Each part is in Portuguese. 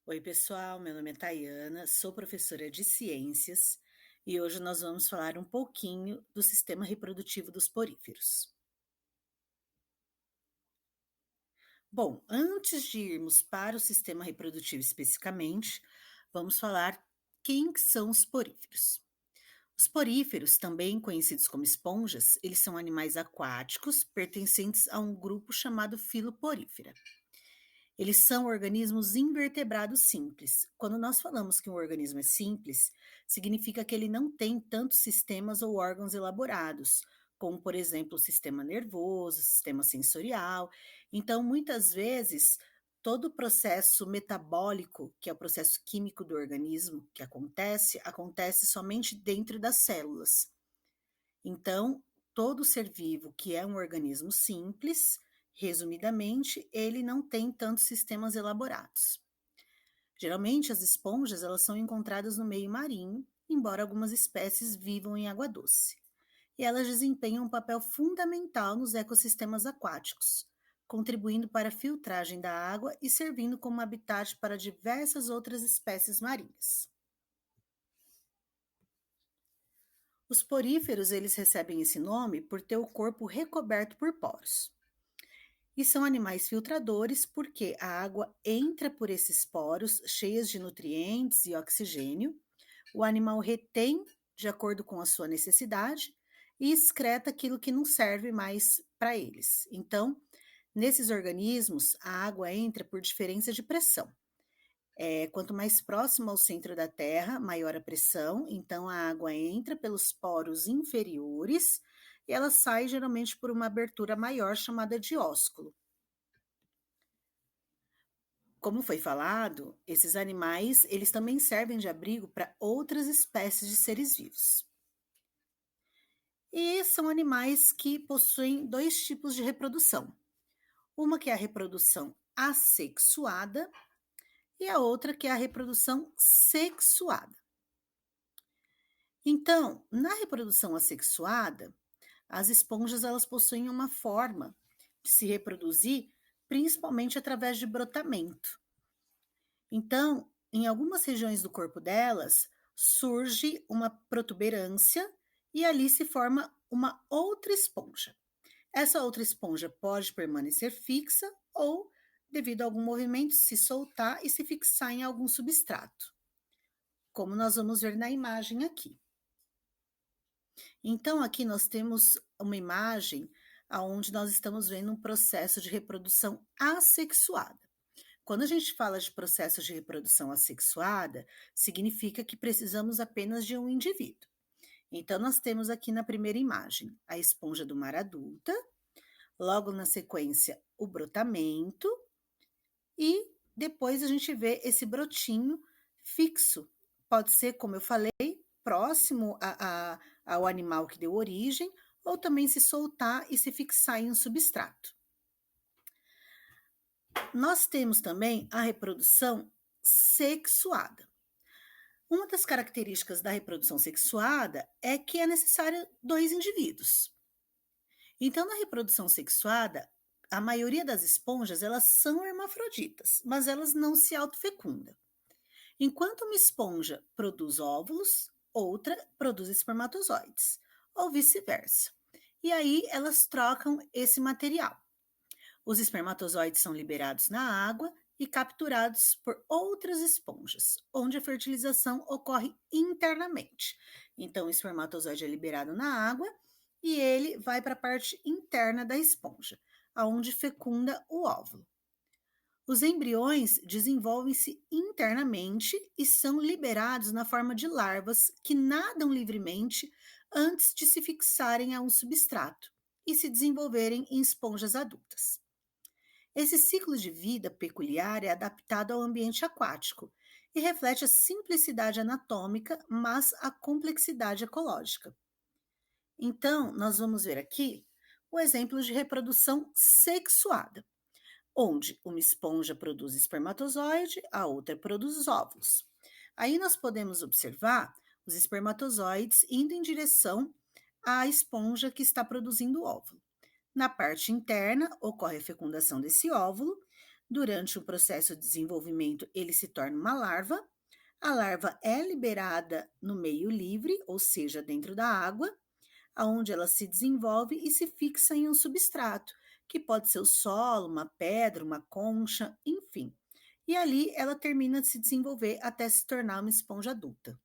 Oi, pessoal. Meu nome é Tayana, sou professora de ciências e hoje nós vamos falar um pouquinho do sistema reprodutivo dos poríferos. Bom, antes de irmos para o sistema reprodutivo especificamente, vamos falar quem que são os poríferos. Os poríferos, também conhecidos como esponjas, eles são animais aquáticos pertencentes a um grupo chamado Filoporífera. Eles são organismos invertebrados simples. Quando nós falamos que um organismo é simples, significa que ele não tem tantos sistemas ou órgãos elaborados, como, por exemplo, o sistema nervoso, o sistema sensorial. Então, muitas vezes, todo o processo metabólico, que é o processo químico do organismo que acontece somente dentro das células. Então, todo ser vivo que é um organismo simples, resumidamente, ele não tem tantos sistemas elaborados. Geralmente, as esponjas elas são encontradas no meio marinho, embora algumas espécies vivam em água doce. E elas desempenham um papel fundamental nos ecossistemas aquáticos, contribuindo para a filtragem da água e servindo como habitat para diversas outras espécies marinhas. Os poríferos, eles recebem esse nome por ter o corpo recoberto por poros. E são animais filtradores porque a água entra por esses poros cheias de nutrientes e oxigênio, o animal retém de acordo com a sua necessidade e excreta aquilo que não serve mais para eles. Então, nesses organismos, a água entra por diferença de pressão. Quanto mais próximo ao centro da Terra, maior a pressão, então a água entra pelos poros inferiores e ela sai geralmente por uma abertura maior chamada de ósculo. Como foi falado, esses animais, eles também servem de abrigo para outras espécies de seres vivos. E são animais que possuem dois tipos de reprodução. Uma que é a reprodução assexuada e a outra que é a reprodução sexuada. Então, na reprodução assexuada, as esponjas elas possuem uma forma de se reproduzir, principalmente através de brotamento. Então, em algumas regiões do corpo delas, surge uma protuberância e ali se forma uma outra esponja. Essa outra esponja pode permanecer fixa ou, devido a algum movimento, se soltar e se fixar em algum substrato, como nós vamos ver na imagem aqui. Então, aqui nós temos uma imagem onde nós estamos vendo um processo de reprodução assexuada. Quando a gente fala de processo de reprodução assexuada, significa que precisamos apenas de um indivíduo. Então, nós temos aqui na primeira imagem a esponja do mar adulta, logo na sequência o brotamento, e depois a gente vê esse brotinho fixo. Pode ser, como eu falei, próximo ao animal que deu origem, ou também se soltar e se fixar em um substrato. Nós temos também a reprodução sexuada. Uma das características da reprodução sexuada é que é necessário dois indivíduos. Então, na reprodução sexuada, a maioria das esponjas elas são hermafroditas, mas elas não se autofecundam. Enquanto uma esponja produz óvulos, outra produz espermatozoides, ou vice-versa. E aí elas trocam esse material. Os espermatozoides são liberados na água e capturados por outras esponjas, onde a fertilização ocorre internamente. Então, o espermatozoide é liberado na água e ele vai para a parte interna da esponja, aonde fecunda o óvulo. Os embriões desenvolvem-se internamente e são liberados na forma de larvas que nadam livremente antes de se fixarem a um substrato e se desenvolverem em esponjas adultas. Esse ciclo de vida peculiar é adaptado ao ambiente aquático e reflete a simplicidade anatômica, mas a complexidade ecológica. Então, nós vamos ver aqui o exemplo de reprodução sexuada, onde uma esponja produz espermatozoide, a outra produz óvulos. Aí nós podemos observar os espermatozoides indo em direção à esponja que está produzindo o óvulo. Na parte interna, ocorre a fecundação desse óvulo. Durante o processo de desenvolvimento, ele se torna uma larva. A larva é liberada no meio livre, ou seja, dentro da água, aonde ela se desenvolve e se fixa em um substrato, que pode ser o solo, uma pedra, uma concha, enfim. E ali ela termina de se desenvolver até se tornar uma esponja adulta.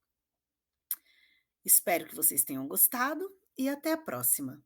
Espero que vocês tenham gostado e até a próxima.